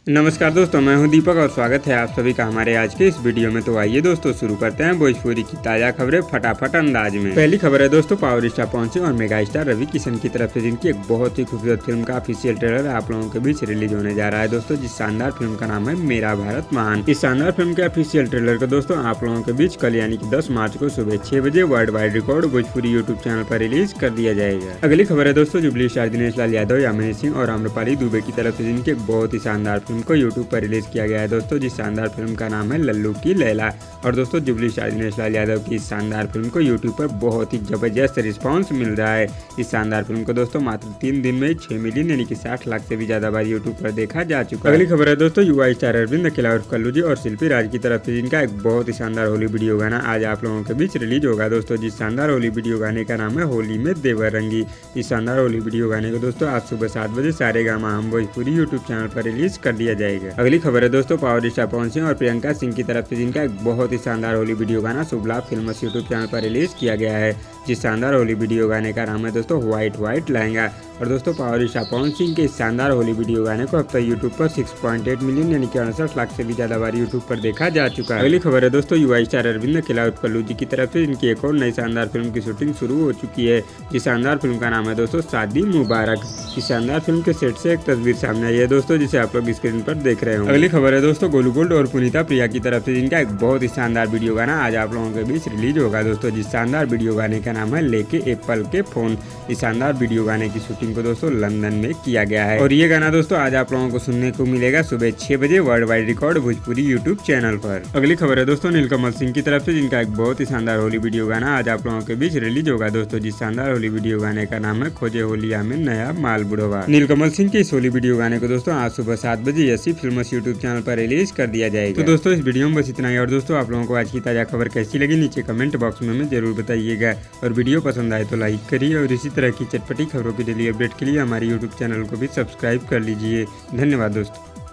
नमस्कार दोस्तों, मैं हूं दीपक और स्वागत है आप सभी का हमारे आज के इस वीडियो में। तो आइए दोस्तों शुरू करते हैं भोजपुरी की ताज़ा खबरें फटाफट अंदाज में। पहली खबर है दोस्तों, पावर स्टार पवन सिंह और मेगा स्टार रवि किशन की तरफ से जिनकी एक बहुत ही खूबसूरत फिल्म का ऑफिशियल ट्रेलर आप लोगों के बीच रिलीज होने जा रहा है दोस्तों, जिस शानदार फिल्म का नाम है मेरा भारत महान। इस शानदार फिल्म के ऑफिशियल ट्रेलर को दोस्तों आप लोगों के बीच कल यानी कि 10 मार्च को सुबह 6 बजे world wide record Bhojpuri YouTube channel पर रिलीज कर दिया जाएगा। अगली खबर है दोस्तों, जुबली स्टार दिनेश लाल यादव, यामिनी सिंह और आम्रपाली दुबे की तरफ से जिनकी एक बहुत ही शानदार फिल्म को यूट्यूब पर रिलीज किया गया है दोस्तों, जिस शानदार फिल्म का नाम है लल्लू की लैला। और दोस्तों जुबली स्टार दिनेश लाल यादव की इस शानदार फिल्म को यूट्यूब पर बहुत ही जबरदस्त रिस्पांस मिल रहा है। इस शानदार फिल्म को दोस्तों मात्र 3 दिन में 6 मिलियन यानी कि 60 लाख से भी ज्यादा बार यूट्यूब पर देखा जा चुका है। अगली खबर है दोस्तों, युवा स्टार अरविंद अकेला उर्फ कल्लू जी और शिल्पी राज की तरफ से जिनका एक बहुत ही शानदार होली वीडियो गाना आज आप लोगों के बीच रिलीज होगा दोस्तों, जिस शानदार होली वीडियो गाने का नाम है होली में देवर रंगी। इस शानदार होली वीडियो गाने को दोस्तों आज सुबह 7 बजे सारेगामा हम भोजपुरी यूट्यूब चैनल पर रिलीज कर दिया जाएगा। अगली खबर है दोस्तों, पावर स्टार पवन सिंह और प्रियंका सिंह की तरफ से जिनका एक बहुत ही शानदार होली वीडियो गाना शुभ लाभ फिल्म्स यूट्यूब चैनल पर रिलीज किया गया है, जिस शानदार होली वीडियो गाने का नाम है दोस्तों व्हाइट व्हाइट लहंगा। और दोस्तों पावर स्टार पवन सिंह के इस शानदार होली वीडियो गाने को अब तक यूट्यूब पर 6.8 मिलियन यानी कि 68 लाख से भी ज्यादा बार यूट्यूब पर देखा जा चुका है। अगली खबर है दोस्तों, युवा स्टार अरविंद अकेला उर्फ कल्लू जी की तरफ से जिनकी एक और नई शानदार फिल्म की शूटिंग शुरू हो चुकी है, जिस शानदार फिल्म का नाम है दोस्तों शादी मुबारक। इस शानदार फिल्म के सेट से एक तस्वीर सामने आई है दोस्तों, जिसे आप लोग स्क्रीन पर देख रहे हो। अगली खबर है दोस्तों, गोलू गोल्ड और पुनीता प्रिया की तरफ से जिनका एक बहुत ही शानदार वीडियो गाना आज आप लोगों के बीच रिलीज होगा दोस्तों, जिस शानदार वीडियो गाने का नाम है लेके एप्पल के फोन। इस शानदार वीडियो गाने की शूटिंग को दोस्तों लंदन में किया गया है और ये गाना दोस्तों आज आप लोगों को सुनने को मिलेगा सुबह 6 बजे world wide record Bhojpuri YouTube channel पर। अगली खबर है दोस्तों, नीलकमल सिंह की तरफ से जिनका एक बहुत ही शानदार होली वीडियो गाना आज आप लोगों के बीच रिलीज होगा दोस्तों, जिस शानदार होली वीडियो गाने का नाम है खोजे होलिया में नया माल बुढ़वा। नीलकमल सिंह के इस होली वीडियो गाने को दोस्तों आज सुबह 7 बजे यसी फिल्म्स यूट्यूब चैनल पर रिलीज कर दिया जाएगा। तो दोस्तों इस वीडियो में बस इतना ही और दोस्तों आप लोगों को आज की ताजा खबर कैसी लगी नीचे कमेंट बॉक्स में हमें जरूर बताइएगा और वीडियो पसंद आए तो लाइक करिए और इसी तरह की चटपटी खबरों की डेली अपडेट के लिए हमारे यूट्यूब चैनल को भी सब्सक्राइब कर लीजिए। धन्यवाद दोस्तों।